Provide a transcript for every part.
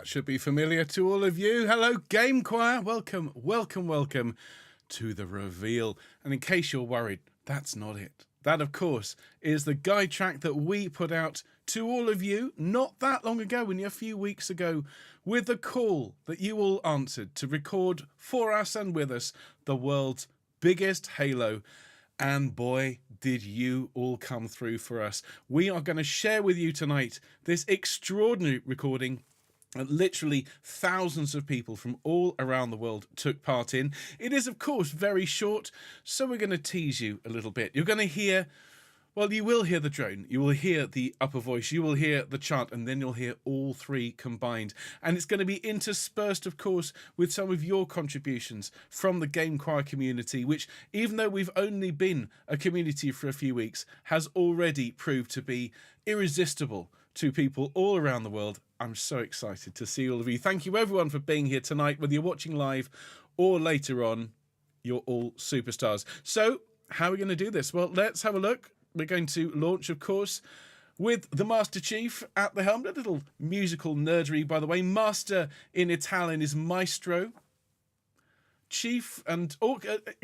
That should be familiar to all of you. Hello, Game Choir. Welcome, welcome, welcome to the reveal. And in case you're worried, that's not it. That, of course, is the guide track that we put out to all of you not that long ago, only a few weeks ago, with the call that you all answered to record for us and with us the world's biggest Halo. And boy, did you all come through for us. We are going to share with you tonight this extraordinary recording that literally thousands of people from all around the world took part in. It is, of course, very short, so we're going to tease you a little bit. You're going to hear, well, you will hear the drone, you will hear the upper voice, you will hear the chant, and then you'll hear all three combined. And it's going to be interspersed, of course, with some of your contributions from the Game Choir community, which, even though we've only been a community for a few weeks, has already proved to be irresistible to people all around the world. I'm so excited to see all of you. Thank you, everyone, for being here tonight. Whether you're watching live or later on, you're all superstars. So, how are we going to do this? Well, let's have a look. We're going to launch, of course, with the Master Chief at the helm. A little musical nerdery, by the way. Master in Italian is maestro. Chief and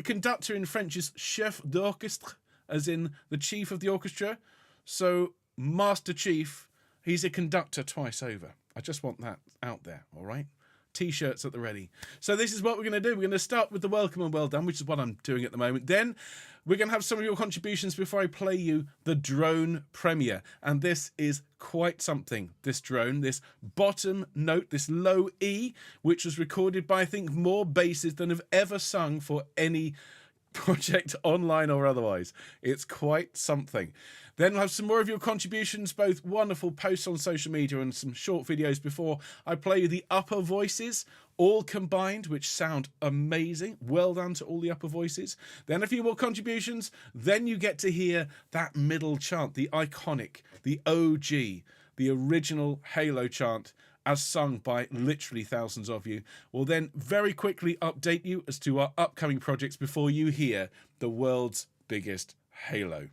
conductor in French is chef d'orchestre, as in the chief of the orchestra. So, Master Chief, he's a conductor twice over. I just want that out there, all right? T-shirts at the ready. So this is what we're going to do. We're going to start with the welcome and well done, which is what I'm doing at the moment. Then we're going to have some of your contributions before I play you the drone premiere. And this is quite something, this drone, this bottom note, this low E, which was recorded by, I think, more basses than have ever sung for any project online or otherwise. It's quite something. Then we'll have some more of your contributions, both wonderful posts on social media and some short videos before I play you the upper voices, all combined, which sound amazing. Well done to all the upper voices. Then a few more contributions. Then you get to hear that middle chant, the iconic, the OG, the original Halo chant, as sung by literally thousands of you. We'll then very quickly update you as to our upcoming projects before you hear the world's biggest Halo.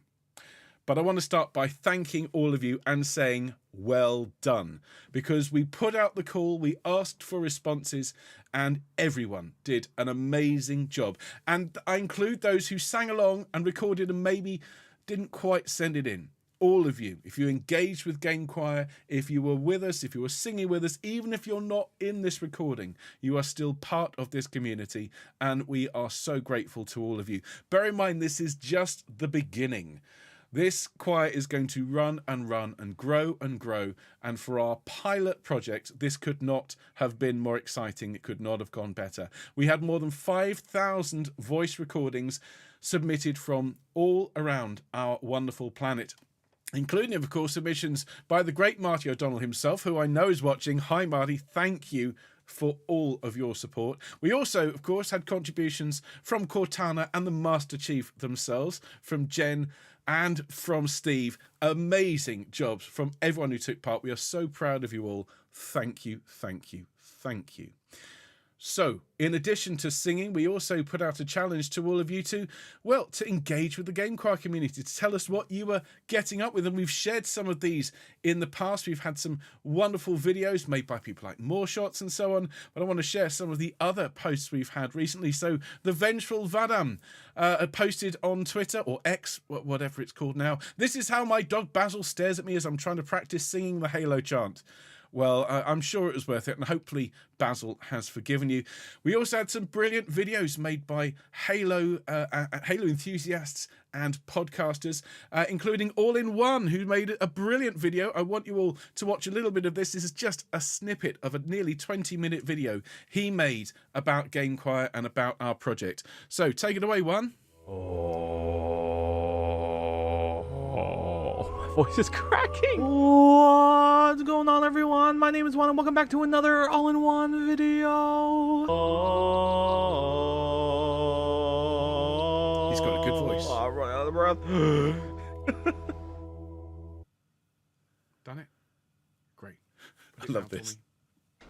But I want to start by thanking all of you and saying well done, because we put out the call, we asked for responses, and everyone did an amazing job. And I include those who sang along and recorded and maybe didn't quite send it in. All of you, if you engaged with Game Choir, if you were with us, if you were singing with us, even if you're not in this recording, you are still part of this community, and we are so grateful to all of you. Bear in mind, this is just the beginning. This choir is going to run and run and grow, and for our pilot project, this could not have been more exciting. It could not have gone better. We had more than 5,000 voice recordings submitted from all around our wonderful planet, including, of course, submissions by the great Marty O'Donnell himself, who I know is watching. Hi, Marty. Thank you for all of your support. We also, of course, had contributions from Cortana and the Master Chief themselves, from Jen and from Steve. Amazing jobs from everyone who took part. We are so proud of you all. Thank you, thank you, thank you. So, in addition to singing, we also put out a challenge to all of you to engage with the Game Choir community, to tell us what you were getting up with. And we've shared some of these in the past. We've had some wonderful videos made by people like More Shots and so on. But I want to share some of the other posts we've had recently. So, the Vengeful Vadam posted on Twitter, or X, whatever it's called now. This is how my dog Basil stares at me as I'm trying to practice singing the Halo chant. Well, I'm sure it was worth it, and hopefully Basil has forgiven you. We also had some brilliant videos made by Halo enthusiasts and podcasters, including All-in-One, who made a brilliant video. I want you all to watch a little bit of this. This is just a snippet of a nearly 20-minute video he made about Game Choir and about our project. So, take it away, One. Voice is cracking. What's going on, everyone? My name is Juan, and welcome back to another all-in-one video. He's got a good voice. All right, out of breath. Done it? Great. I love this. A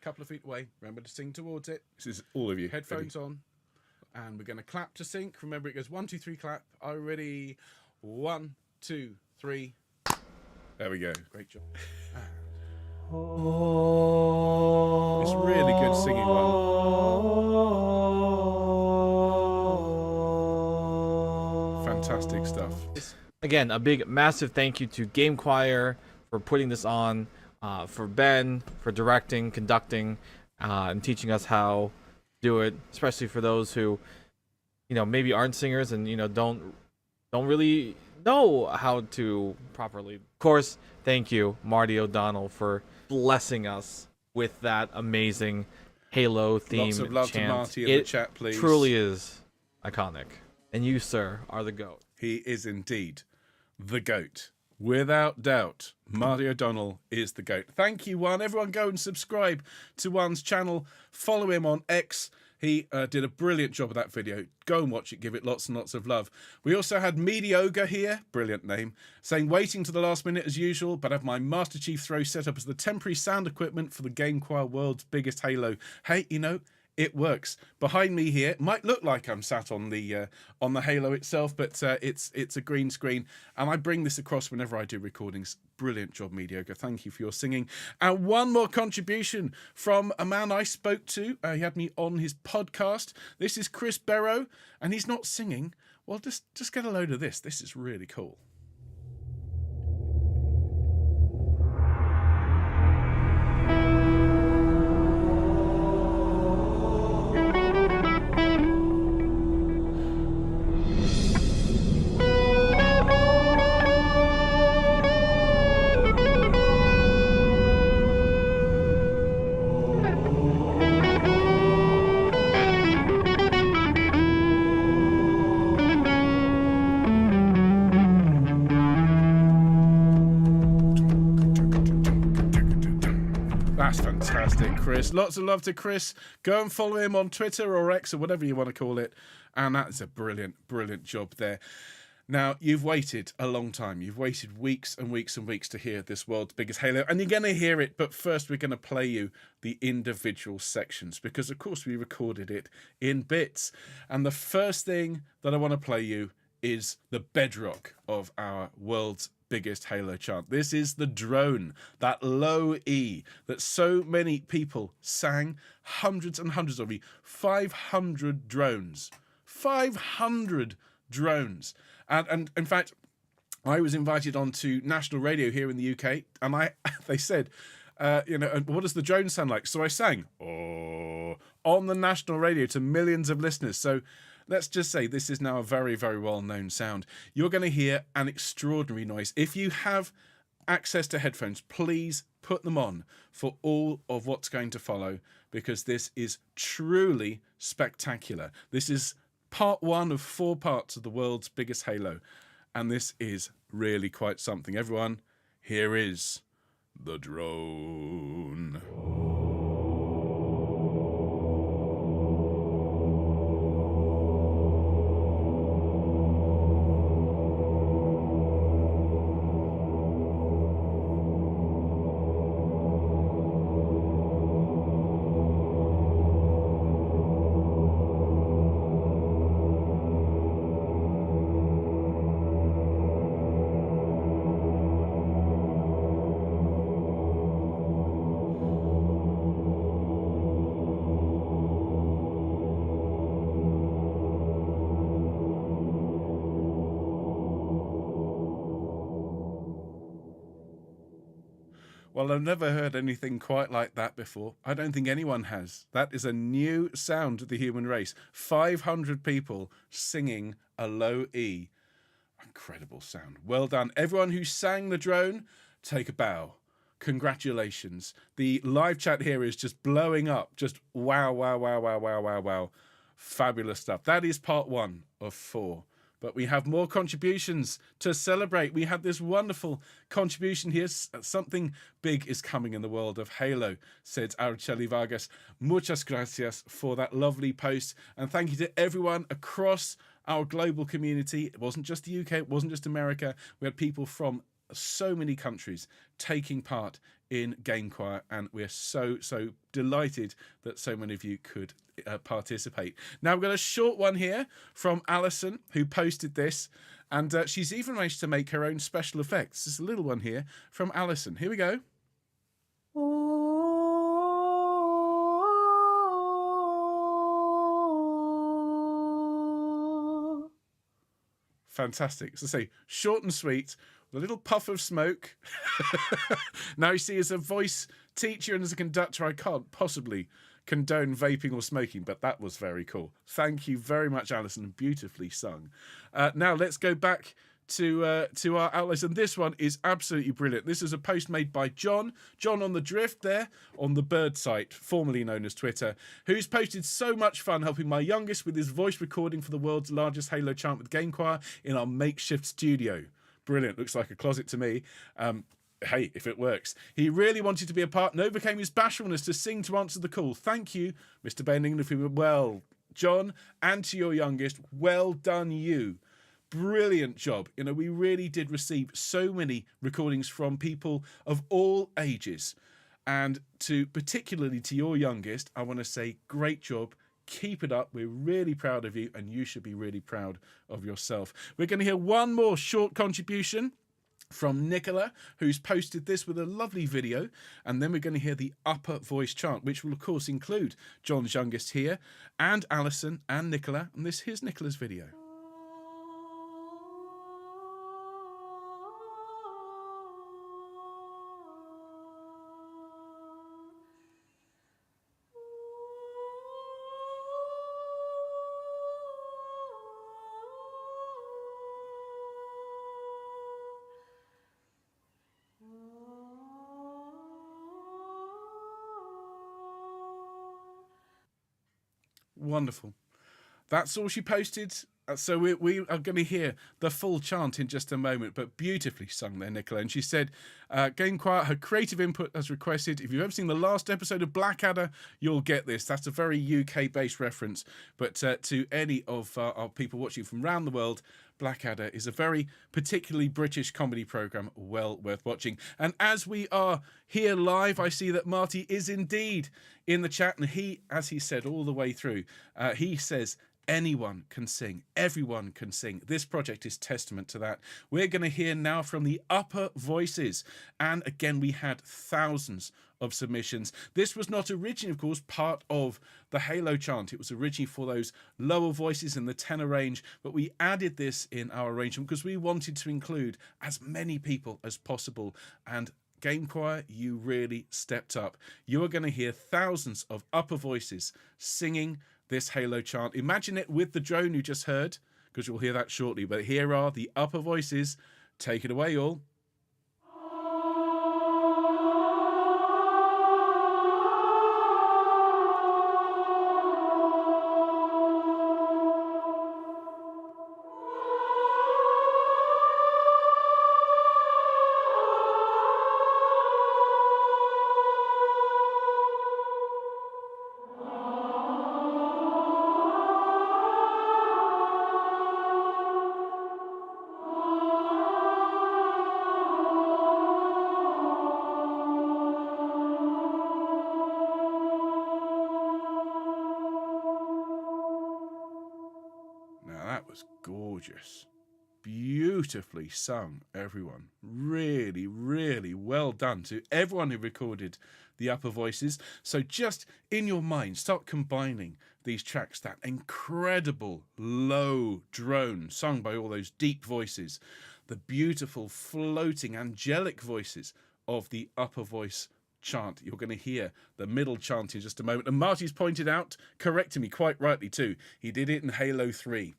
couple of feet away. Remember to sing towards it. This is all of you. Headphones on. And we're going to clap to sync. Remember, it goes 1, 2, 3, clap. Are you ready? 1, 2, 3. There we go. Great job. It's really good singing one. Fantastic stuff. Again, a big, massive thank you to GameChoir for putting this on, for Ben for directing, conducting, and teaching us how to do it. Especially for those who, maybe aren't singers and don't really know how to properly. Of course, thank you, Marty O'Donnell, for blessing us with that amazing Halo theme Lots of love chant. to Marty in the chat, please. Truly is iconic, and you, sir, are the GOAT. He is indeed the GOAT. Without doubt, Marty O'Donnell is the GOAT. Thank you, One. Everyone go and subscribe to One's channel. Follow him on X. He did a brilliant job of that video. Go and watch it. Give it lots and lots of love. We also had Mediocre here, brilliant name, saying, waiting to the last minute as usual, but have my Master Chief throw set up as the temporary sound equipment for the GameChoir world's biggest Halo. Hey, it works. Behind me here, it might look like I'm sat on the Halo itself, but it's a green screen, and I bring this across whenever I do recordings. Brilliant job, Mediocre. Thank you for your singing. And one more contribution from a man I spoke to. He had me on his podcast. This is Chris Barrow, and he's not singing. Well, just get a load of this. This is really cool. That's fantastic, Chris. Lots of love to Chris. Go and follow him on Twitter or X or whatever you want to call it. And that's a brilliant, brilliant job there. Now, you've waited a long time. You've waited weeks and weeks and weeks to hear this world's biggest Halo. And you're going to hear it. But first, we're going to play you the individual sections. Because, of course, we recorded it in bits. And the first thing that I want to play you is the bedrock of our world's biggest Halo chant. This is the drone, that low E that so many people sang, hundreds and hundreds of you, 500 drones. 500 drones. And in fact, I was invited onto national radio here in the UK, and they said, what does the drone sound like? So I sang, oh, on the national radio to millions of listeners. So let's just say this is now a very, very well-known sound. You're going to hear an extraordinary noise. If you have access to headphones, please put them on for all of what's going to follow, because this is truly spectacular. This is part one of 4 parts of the world's biggest Halo, and this is really quite something. Everyone, here is the drone. Well, I've never heard anything quite like that before. I don't think anyone has. That is a new sound to the human race. 500 people singing a low E. Incredible sound. Well done. Everyone who sang the drone, take a bow. Congratulations. The live chat here is just blowing up. Just wow, wow, wow, wow, wow, wow, wow. Fabulous stuff. That is part 1 of 4. But we have more contributions to celebrate. We have this wonderful contribution here. Something big is coming in the world of Halo, said Araceli Vargas. Muchas gracias for that lovely post. And thank you to everyone across our global community. It wasn't just the UK. It wasn't just America. We had people from so many countries taking part in GameChoir, and we're so delighted that so many of you could participate. Now we've got a short one here from Alison, who posted this, and she's even managed to make her own special effects. There's a little one here from Alison. Here we go. Fantastic. So say short and sweet, with a little puff of smoke. Now you see, as a voice teacher and as a conductor, I can't possibly condone vaping or smoking, but that was very cool. Thank you very much, Alison. Beautifully sung. Now let's go back to our outlets, and this one is absolutely brilliant. This is a post made by John on the Drift there on the Bird site, formerly known as Twitter, who's posted so much fun helping my youngest with his voice recording for the world's largest Halo chant with gamechoir in our makeshift studio. Brilliant. Looks like a closet to me. Hey, if it works. He really wanted to be a part and overcame his bashfulness to sing to answer the call. Thank you, Mr. Benning. Well, John, and to your youngest, well done you. Brilliant job. You know, we really did receive so many recordings from people of all ages. And particularly to your youngest, I want to say great job. Keep it up. We're really proud of you, and you should be really proud of yourself. We're going to hear one more short contribution from Nicola, who's posted this with a lovely video, and then we're going to hear the upper voice chant, which will of course include John's youngest here, and Alison and Nicola, and here's Nicola's video. Wonderful. That's all she posted. So we are going to hear the full chant in just a moment, but beautifully sung there, Nicola. And she said, gamechoir, her creative input as requested. If you've ever seen the last episode of Blackadder, you'll get this. That's a very UK-based reference. But to any of our people watching from around the world, Blackadder is a very particularly British comedy programme, well worth watching. And as we are here live, I see that Marty is indeed in the chat. And he, as he said all the way through, he says, anyone can sing. Everyone can sing. This project is testament to that. We're going to hear now from the upper voices. And again, we had thousands of submissions. This was not originally, of course, part of the Halo chant. It was originally for those lower voices in the tenor range, but we added this in our arrangement because we wanted to include as many people as possible. And gamechoir, you really stepped up. You are going to hear thousands of upper voices singing this Halo chant. Imagine it with the drone you just heard, because you'll hear that shortly. But here are the upper voices. Take it away, all. Gorgeous. Beautifully sung, everyone. Really, really well done to everyone who recorded the upper voices. So just in your mind, start combining these tracks, that incredible low drone sung by all those deep voices, the beautiful floating angelic voices of the upper voice chant. You're going to hear the middle chant in just a moment. And Marty's pointed out, correcting me quite rightly too, he did it in Halo 3.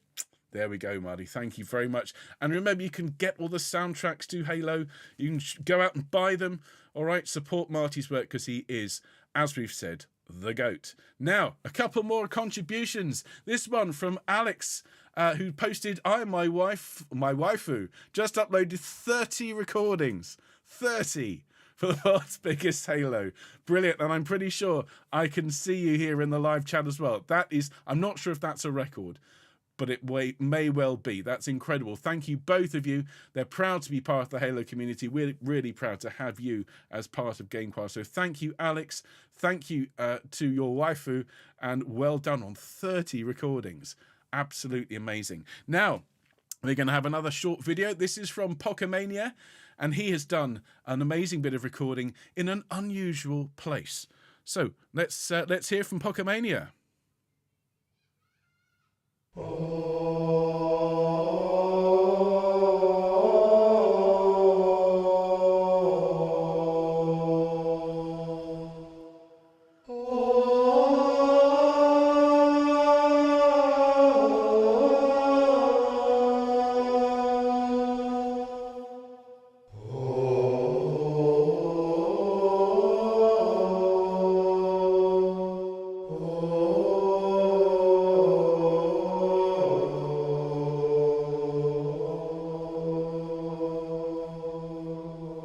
There we go, Marty. Thank you very much. And remember, you can get all the soundtracks to Halo. You can go out and buy them. All right, support Marty's work because he is, as we've said, the GOAT. Now, a couple more contributions. This one from Alex, who posted, I and my waifu, just uploaded 30 recordings. 30 for the world's biggest Halo. Brilliant. And I'm pretty sure I can see you here in the live chat as well. That is, I'm not sure if that's a record, but it may well be. That's incredible. Thank you, both of you. They're proud to be part of the Halo community. We're really proud to have you as part of gamechoir. So thank you, Alex. Thank you to your waifu, and well done on 30 recordings. Absolutely amazing. Now, we're going to have another short video. This is from Pokemania, and he has done an amazing bit of recording in an unusual place. So let's hear from Pokemania.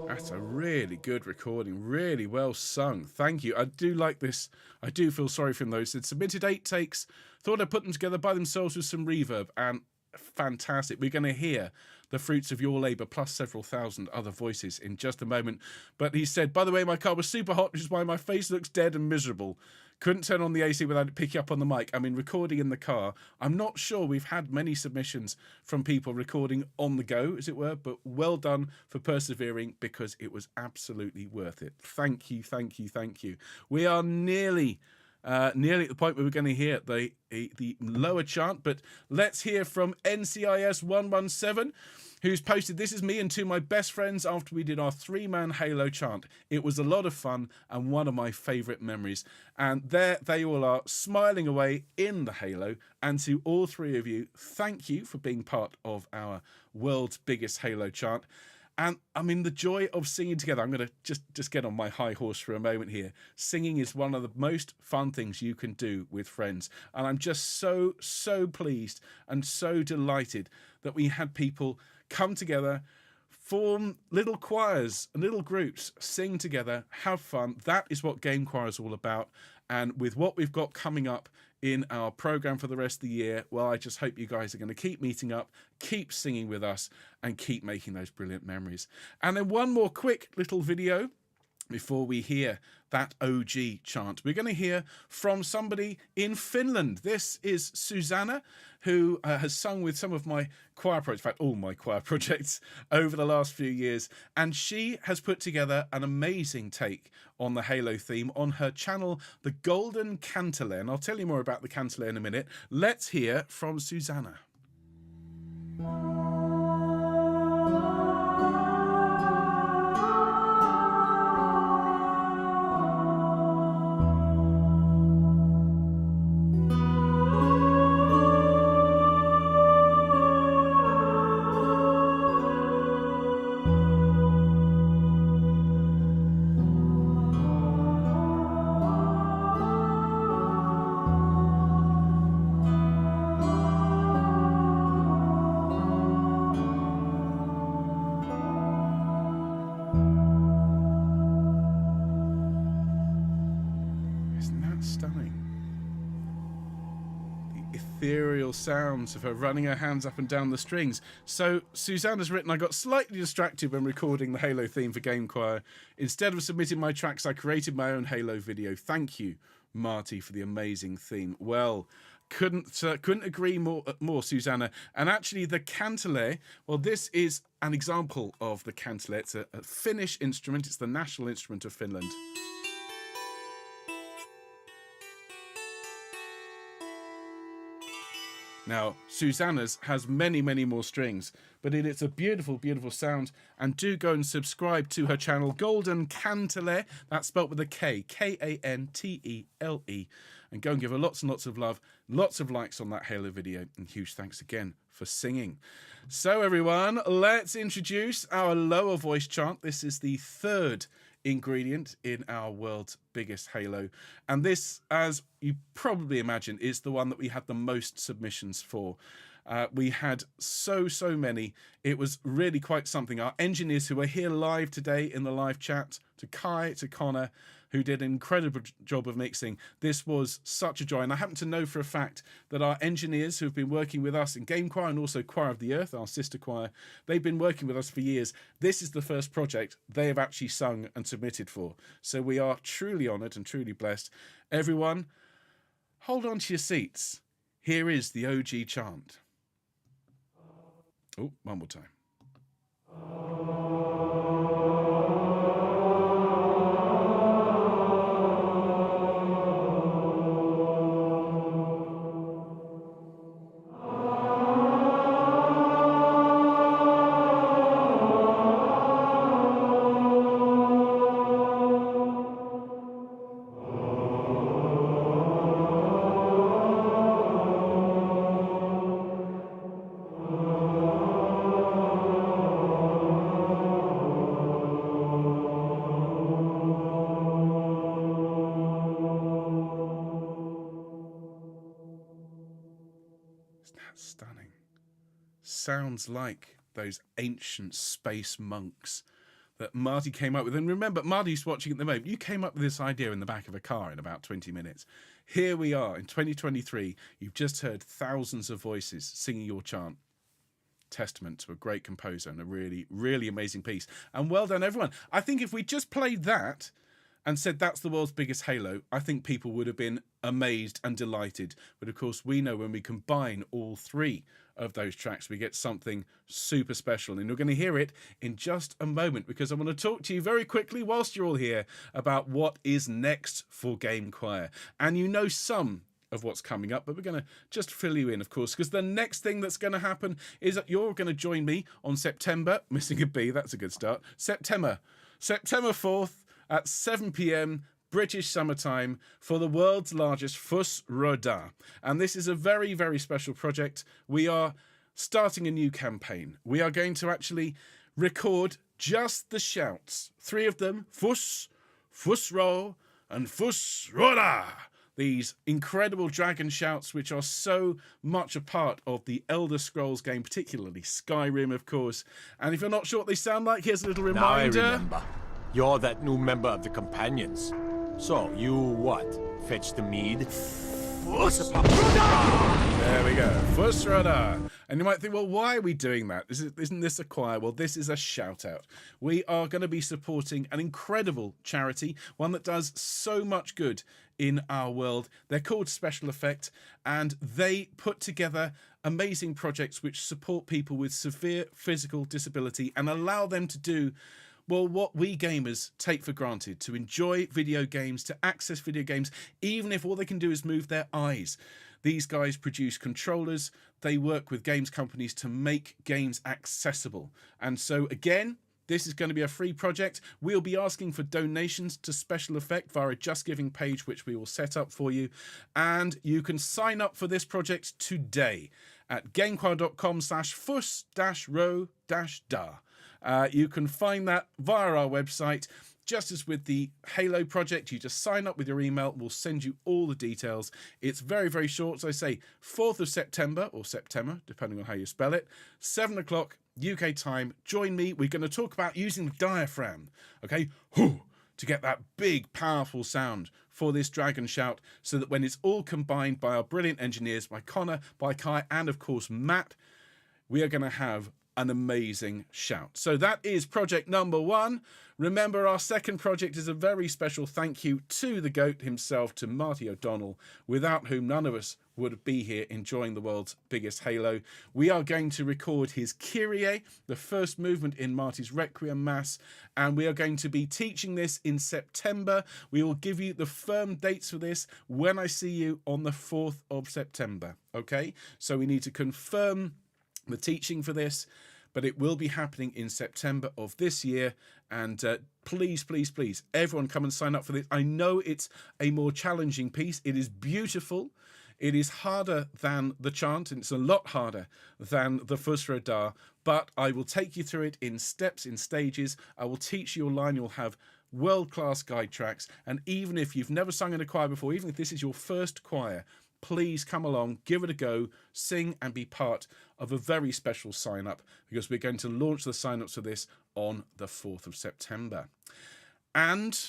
That's a really good recording, really well sung. Thank you. I do like this. I do feel sorry for those that submitted 8 takes, thought I'd put them together by themselves with some reverb, and fantastic. We're going to hear the fruits of your labour plus several thousand other voices in just a moment. But he said, by the way, my car was super hot, which is why my face looks dead and miserable. Couldn't turn on the AC without it picking up on the mic. I mean, recording in the car. I'm not sure we've had many submissions from people recording on the go, as it were, but well done for persevering, because it was absolutely worth it. Thank you, thank you, thank you. We are nearly at the point where we're going to hear the lower chant, but let's hear from NCIS 117, who's posted, "This is me and 2 of my best friends after we did our 3-man Halo chant. It was a lot of fun and one of my favourite memories." And there they all are, smiling away in the Halo. And to all 3 of you, thank you for being part of our world's biggest Halo chant. And I mean, the joy of singing together. I'm going to just get on my high horse for a moment here. Singing is one of the most fun things you can do with friends. And I'm just so pleased and so delighted that we had people come together, form little choirs and little groups, sing together, have fun. That is what Game Choir is all about. And with what we've got coming up in our program for the rest of the year, well, I just hope you guys are going to keep meeting up, keep singing with us, and keep making those brilliant memories. And then one more quick little video before we hear that OG chant. We're going to hear from somebody in Finland. This is Susanna, who has sung with some of my choir projects, in fact, all my choir projects over the last few years. And she has put together an amazing take on the Halo theme on her channel, The Golden Cantileer. And I'll tell you more about the Cantileer in a minute. Let's hear from Susanna. Ethereal sounds of her running her hands up and down the strings. So Susanna's written, "I got slightly distracted when recording the Halo theme for Game Choir. Instead of submitting my tracks, I created my own Halo video. Thank you, Marty, for the amazing theme." Well, couldn't agree more, Susanna. And actually, the Cantileer, well, this is an example of the Cantileer. It's a Finnish instrument. It's the national instrument of Finland. Now, Susanna's has many more strings, but it's a beautiful, beautiful sound. And do go and subscribe to her channel, Golden Cantileer. That's spelt with a K, Kantele. And go and give her lots and lots of love, lots of likes on that Halo video. And huge thanks again for singing. So, everyone, let's introduce our lower voice chant. This is the 3rd ingredient in our world's biggest Halo, and this, as you probably imagine, is the one that we had the most submissions for. We had so many. It was really quite something. Our engineers who are here live today in the live chat, to Kai, to Connor, who did an incredible job of mixing. This was such a joy. And I happen to know for a fact that our engineers who have been working with us in Game Choir and also Choir of the Earth, our sister choir, they've been working with us for years. This is the first project they have actually sung and submitted for. So we are truly honoured and truly blessed. Everyone, hold on to your seats. Here is the OG chant. Oh, one more time. sounds like those ancient space monks that Marty came up with. And remember, Marty's watching at the moment. You came up with this idea in the back of a car in about 20 minutes. Here we are in 2023. You've just heard thousands of voices singing your chant. Testament to a great composer and a really, really amazing piece. And well done, everyone. I think if we just played that and said that's the world's biggest Halo, I think people would have been amazed and delighted. But of course, we know when we combine all three of those tracks, we get something super special. And you're going to hear it in just a moment, because I want to talk to you very quickly whilst you're all here about what is next for gamechoir. And you know some of what's coming up, but we're going to just fill you in, of course, because the next thing that's going to happen is that you're going to join me on September, missing a B, that's a good start, September 4th at 7 p.m. British summertime for the world's largest FUS RO DAH. And this is a very, very special project. We are starting a new campaign. We are going to actually record just the shouts, 3 of them, FUS, FUS RO, and FUS RO DAH. These incredible dragon shouts, which are so much a part of the Elder Scrolls game, particularly Skyrim, of course. And if you're not sure what they sound like, here's a little reminder. Now I remember. You're that new member of the Companions. So, you what? Fetch the mead? FUS RO DAH! There we go, FUS RO DAH. And you might think, well, why are we doing that? Isn't this a choir? Well, this is a shout out. We are going to be supporting an incredible charity, one that does so much good in our world. They're called Special Effect, and they put together amazing projects which support people with severe physical disability and allow them to do, well, what we gamers take for granted, to enjoy video games, to access video games, even if all they can do is move their eyes. These guys produce controllers. They work with games companies to make games accessible. And so, again, this is going to be a free project. We'll be asking for donations to Special Effect via a Just Giving page, which we will set up for you. And you can sign up for this project today at gamechoir.com/FUS-RO-DAH. You can find that via our website. Just as with the Halo project, you just sign up with your email. We'll send you all the details. It's very, very short. So I say 4th of September, or September, depending on how you spell it, 7 o'clock UK time. Join me. We're going to talk about using the diaphragm, okay, to get that big, powerful sound for this dragon shout, so that when it's all combined by our brilliant engineers, by Connor, by Kai, and of course Matt, we are going to have an amazing shout. So that is project number 1. Remember, our second project is a very special thank you to the GOAT himself, to Marty O'Donnell, without whom none of us would be here enjoying the world's biggest Halo. We are going to record his KYRIE, the first movement in Marty's Requiem Mass, and we are going to be teaching this in September. We will give you the firm dates for this when I see you on the 4th of September. Okay, so we need to confirm the teaching for this, but it will be happening in September of this year. And please, please, please, everyone come and sign up for this. I know it's a more challenging piece. It is beautiful. It is harder than the chant, and it's a lot harder than the FUS RO DAH, but I will take you through it in steps, in stages. I will teach you a line. You'll have world-class guide tracks. And even if you've never sung in a choir before, even if this is your first choir, please come along, give it a go, sing and be part of a very special sign-up, because we're going to launch the sign-ups for this on the 4th of September. And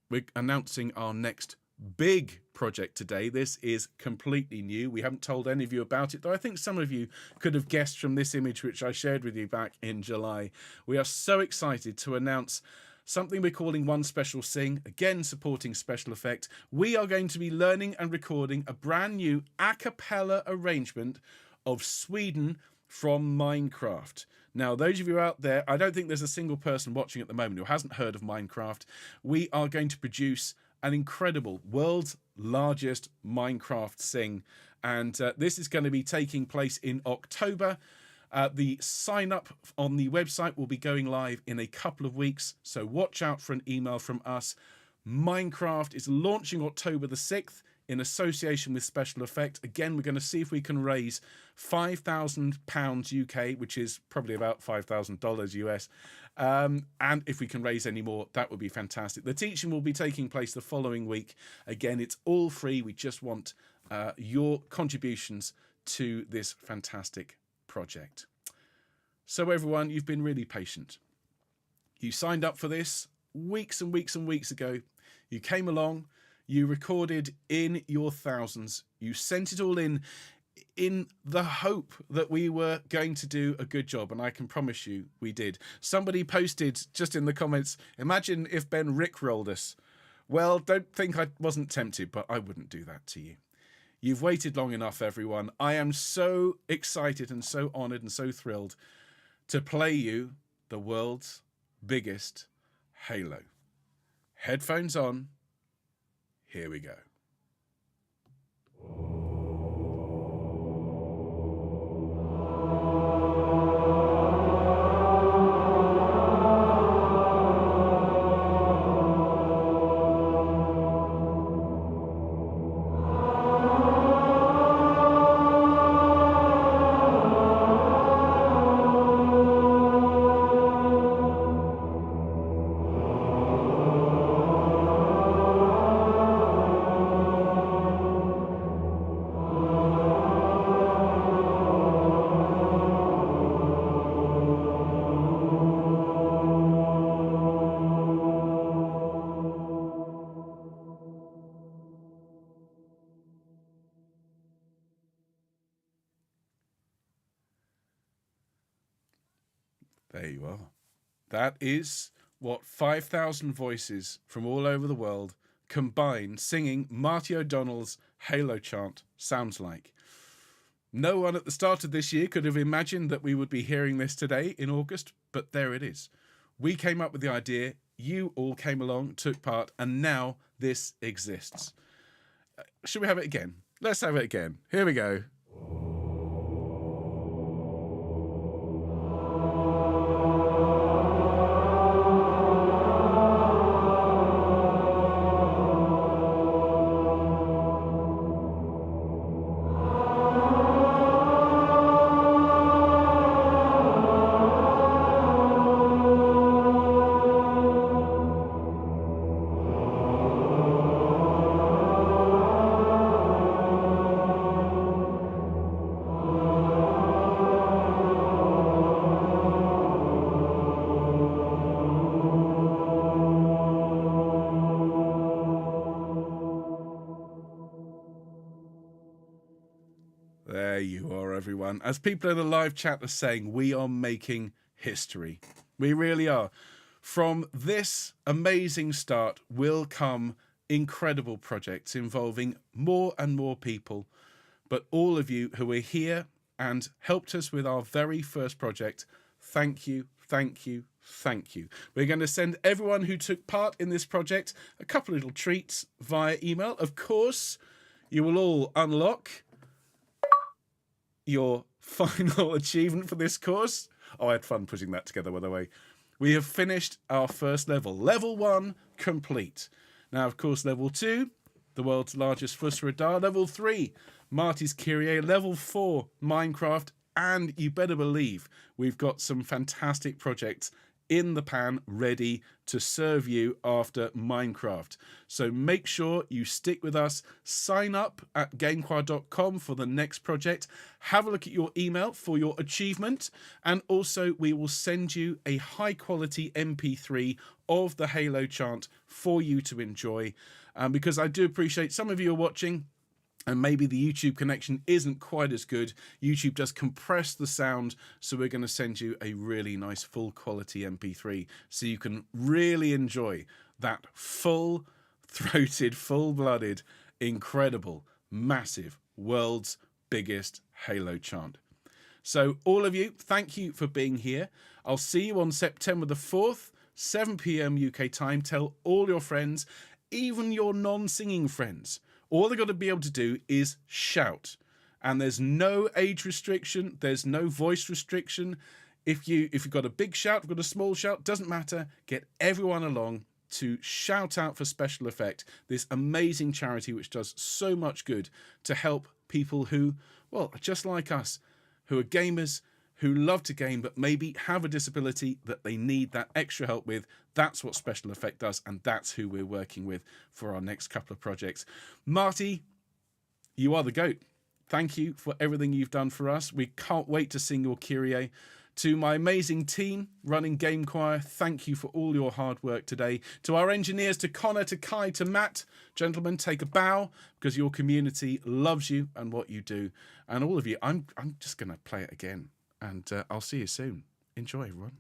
we're announcing our next big project today. This is completely new. We haven't told any of you about it, though I think some of you could have guessed from this image which I shared with you back in July. We are so excited to announce something we're calling One Special Sing, again supporting Special Effect. We are going to be learning and recording a brand new a cappella arrangement of Sweden from Minecraft. Now, those of you out there, I don't think there's a single person watching at the moment who hasn't heard of Minecraft. We are going to produce an incredible, world's largest Minecraft sing, and this is going to be taking place in October. The sign up on the website will be going live in a couple of weeks, so watch out for an email from us. Minecraft is launching October the 6th in association with Special Effect. Again, we're going to see if we can raise £5,000 UK, which is probably about $5,000 US. And if we can raise any more, that would be fantastic. The teaching will be taking place the following week. Again, it's all free. We just want your contributions to this fantastic project. So everyone, you've been really patient. You signed up for this weeks and weeks and weeks ago. You came along, you recorded in your thousands. You sent it all in the hope that we were going to do a good job, and I can promise you we did. Somebody posted just in the comments, imagine if Ben rickrolled us. Well, don't think I wasn't tempted, but I wouldn't do that to you. You've waited long enough, everyone. I am so excited and so honoured and so thrilled to play you the world's biggest Halo. Headphones on. Here we go. There you are. That is what 5,000 voices from all over the world combined singing Marty O'Donnell's Halo chant sounds like. No one at the start of this year could have imagined that we would be hearing this today in August, but there it is. We came up with the idea, you all came along, took part, and now this exists. Should we have it again? Let's have it again. Here we go. There you are, everyone. As people in the live chat are saying, we are making history. We really are. From this amazing start will come incredible projects involving more and more people. But all of you who are here and helped us with our very first project, thank you, thank you, thank you. We're going to send everyone who took part in this project a couple of little treats via email. Of course, you will all unlock your final achievement for this course. Oh, I had fun putting that together, by the way. We have finished our first level. Level 1 complete. Now, of course, level 2, the world's largest FUS RO DAH. Level 3, Marty's KYRIE. Level 4, Minecraft. And you better believe we've got some fantastic projects in the pan ready to serve you after Minecraft. So make sure you stick with us. Sign up at gamechoir.com for the next project. Have a look at your email for your achievement. And also we will send you a high quality MP3 of the Halo chant for you to enjoy. Because I do appreciate some of you are watching and maybe the YouTube connection isn't quite as good. YouTube does compress the sound, so we're going to send you a really nice full quality MP3 so you can really enjoy that full-throated, full-blooded, incredible, massive, world's biggest Halo chant. So all of you, thank you for being here. I'll see you on September the 4th, 7 p.m. UK time. Tell all your friends, even your non-singing friends. All they've got to be able to do is shout. And there's no age restriction. There's no voice restriction. If you've got a big shout, you've got a small shout, doesn't matter. Get everyone along to shout out for Special Effect, this amazing charity which does so much good to help people who, well, are just like us, who are gamers, who love to game but maybe have a disability that they need that extra help with. That's what Special Effect does, and that's who we're working with for our next couple of projects. Marty, you are the GOAT. Thank you for everything you've done for us. We can't wait to sing your KYRIE To my amazing team running GameChoir, thank you for all your hard work today. To our engineers, to Connor, to Kai, to Matt, gentlemen, take a bow because your community loves you and what you do. And all of you, I'm just going to play it again, and I'll see you soon. Enjoy, everyone.